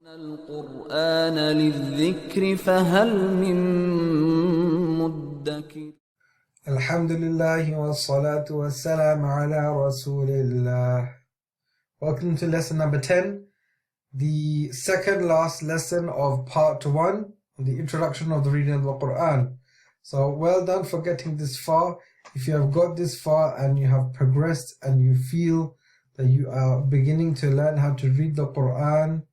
القرآن للذكر فهل من مدكر. Alhamdulillah wa salatu wa salam ala Rasulillah. Welcome to lesson number 10, the second last lesson of part 1, the introduction of the reading of the Quran. So well done for getting this far. If you have got this far and you have progressed and you feel that you are beginning to learn how to read the Quran,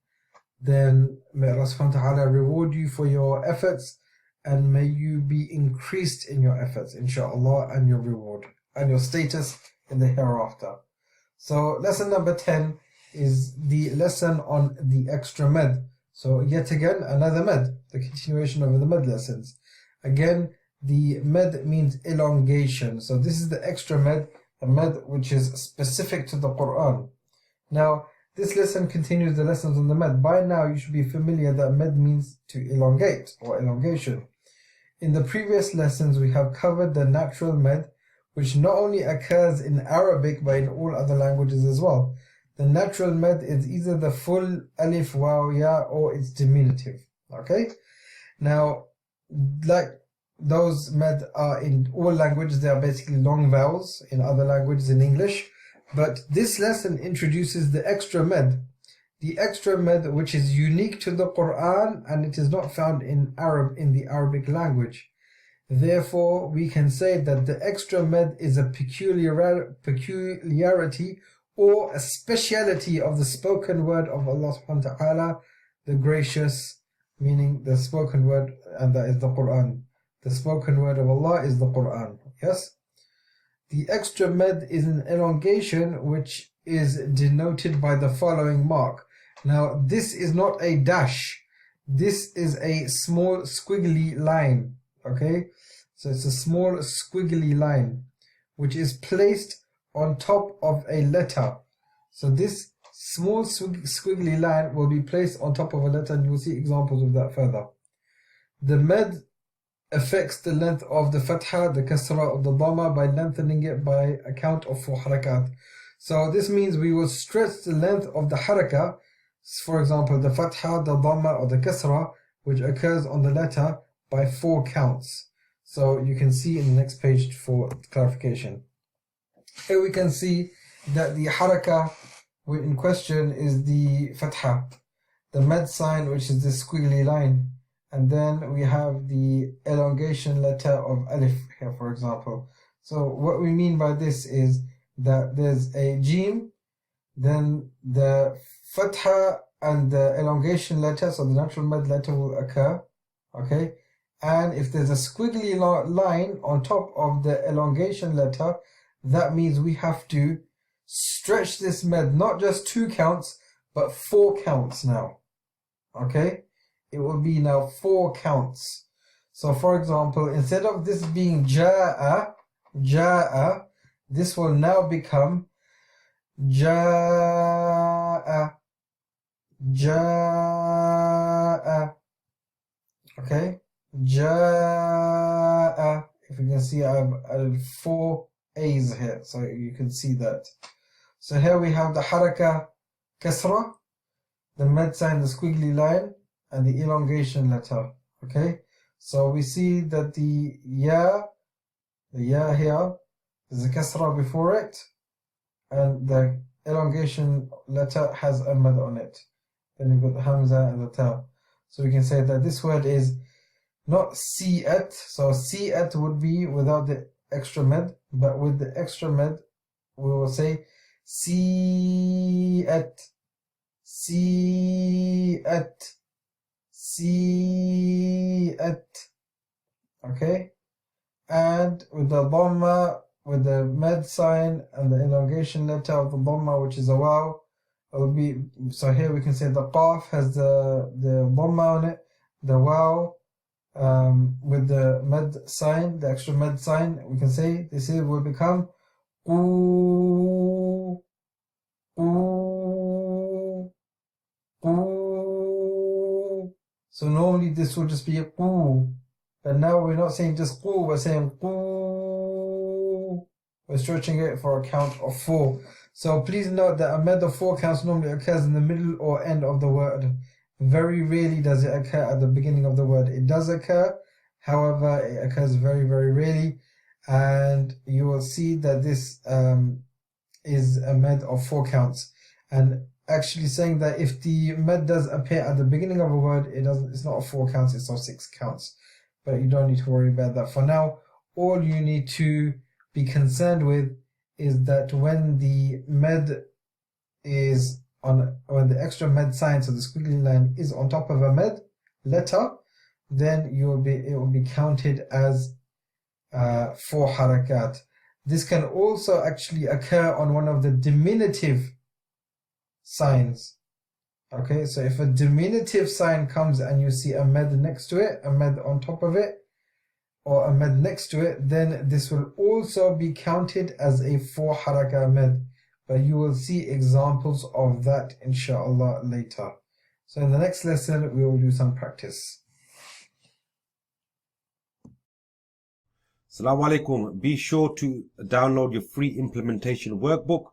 then may Allah subhanahu wa ta'ala reward you for your efforts, and may you be increased in your efforts, inshaAllah, and your reward and your status in the hereafter. So lesson number 10 is the lesson on the extra med. So yet again another med, the continuation of the med lessons. Again, the med means elongation. So this is the extra med, a med which is specific to the Quran. Now this lesson continues the lessons on the med. By now you should be familiar that med means to elongate or elongation. In the previous lessons we have covered the natural med, which not only occurs in Arabic but in all other languages as well. The natural med is either the full alif, waw, ya, or its diminutive. Okay? Now, like those med are in all languages, they are basically long vowels in other languages in English. But this lesson introduces the extra med. The extra med which is unique to the Quran, and it is not found in the Arabic language. Therefore, we can say that the extra med is a peculiarity or a speciality of the spoken word of Allah subhanahu wa ta'ala, the gracious, meaning the spoken word, and that is the Quran. The spoken word of Allah is the Quran. Yes? The extra med is an elongation which is denoted by the following mark. Now this is not a dash. This is a small squiggly line. Okay? So it's a small squiggly line which is placed on top of a letter. So this small squiggly line will be placed on top of a letter, and you will see examples of that further. The med affects the length of the fatha, the kasra of the dhamma, by lengthening it by a count of 4 harakat. So this means we will stretch the length of the harakah, for example the fatha, the dhamma, or the kasra, which occurs on the letter, by 4 counts. So you can see in the next page for clarification. Here we can see that the harakah in question is the fatha, the med sign, which is the squiggly line, and then we have the elongation letter of alif here, for example. So what we mean by this is that there's a jim, then the fatha and the elongation letter, so the natural med letter will occur, okay? And if there's a squiggly line on top of the elongation letter, that means we have to stretch this med, not just 2 counts, but 4 counts now, okay? It will be now 4 counts. So for example, instead of this being ja'a, this will now become ja'a, okay? Ja'a. If you can see, I have added 4 A's here, so you can see that. So here we have the haraka kasra, the med sign, the squiggly line, and the elongation letter. Okay, so we see that the ya here, there's a kasra before it, and the elongation letter has a mad on it. Then you've got the hamza and the ta. So we can say that this word is not si'at. So si'at would be without the extra med, but with the extra med we will say si'at, si'at, si'at. Okay? And with the dhamma, with the med sign and the elongation letter of the dhamma, which is a waw, it will be, so here we can say the qaf has the dhamma on it, the waw, with the med sign, the extra med sign, we can say this here will become qu, qu, qu. So normally this will just be qu, but now we're not saying just qu, we're saying qu. We're stretching it for a count of 4. So please note that a med of 4 counts normally occurs in the middle or end of the word, Very rarely does it occur at the beginning of the word. It does occur, however, it occurs very, very rarely. And you will see that this is a med of 4 counts. And actually saying that if the med does appear at the beginning of a word, it's not 4 counts, it's of 6 counts. But you don't need to worry about that for now. All you need to be concerned with is that when the med is when the extra med sign, so the squiggly line, is on top of a med letter, then it will be counted as 4 harakat. This can also actually occur on one of the diminutive signs. Okay, so if a diminutive sign comes and you see a med next to it, a med on top of it, or a med next to it, then this will also be counted as a 4 haraka med. But you will see examples of that inshallah later. So in the next lesson we will do some practice. Salam Alykum. Be sure to download your free implementation workbook.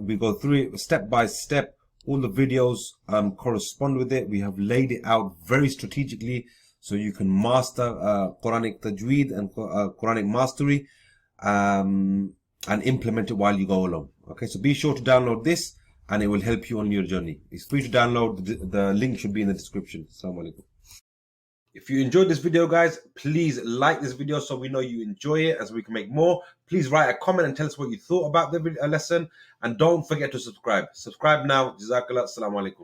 We go through it step by step. All the videos correspond with it. We have laid it out very strategically so you can master Quranic Tajweed and Quranic Mastery and implement it while you go along. Okay, so be sure to download this and it will help you on your journey. It's free to download. The link should be in the description. Assalamu alaikum. If you enjoyed this video, guys, please like this video so we know you enjoy it, as we can make more. Please write a comment and tell us what you thought about the lesson. And don't forget to subscribe. Subscribe now. Jazakallah. Assalamu alaikum.